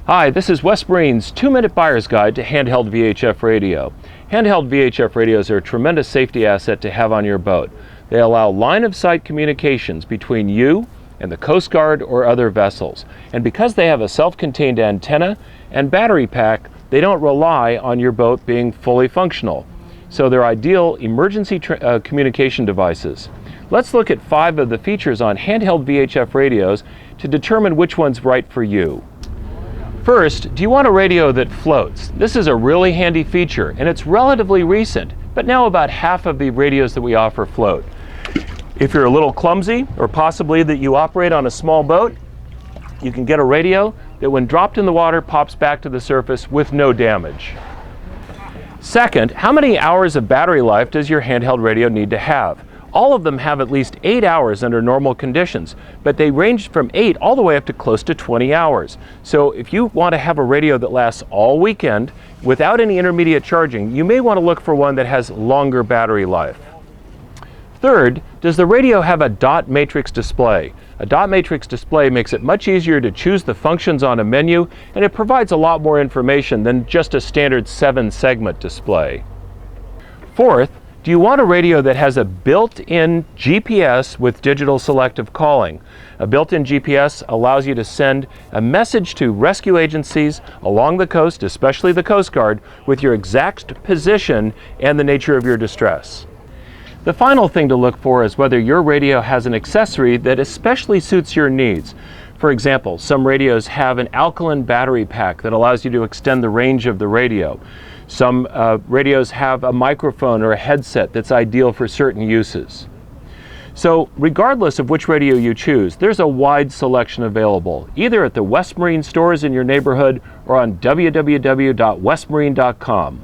Hi, this is West Marine's 2-minute buyer's guide to handheld VHF radio. Handheld VHF radios are a tremendous safety asset to have on your boat. They allow line-of-sight communications between you and the Coast Guard or other vessels. And because they have a self-contained antenna and battery pack, they don't rely on your boat being fully functional. So they're ideal emergency communication devices. Let's look at 5 of the features on handheld VHF radios to determine which one's right for you. First, do you want a radio that floats? This is a really handy feature, and it's relatively recent, but now about half of the radios that we offer float. If you're a little clumsy, or possibly that you operate on a small boat, you can get a radio that when dropped in the water pops back to the surface with no damage. Second, how many hours of battery life does your handheld radio need to have? All of them have at least 8 hours under normal conditions, but they range from 8 all the way up to close to 20 hours. So if you want to have a radio that lasts all weekend without any intermediate charging, you may want to look for one that has longer battery life. Third, does the radio have a dot matrix display? A dot matrix display makes it much easier to choose the functions on a menu, and it provides a lot more information than just a standard 7-segment display. Fourth, do you want a radio that has a built-in GPS with digital selective calling? A built-in GPS allows you to send a message to rescue agencies along the coast, especially the Coast Guard, with your exact position and the nature of your distress. The final thing to look for is whether your radio has an accessory that especially suits your needs. For example, some radios have an alkaline battery pack that allows you to extend the range of the radio. Some radios have a microphone or a headset that's ideal for certain uses. So regardless of which radio you choose, there's a wide selection available, either at the West Marine stores in your neighborhood or on www.westmarine.com.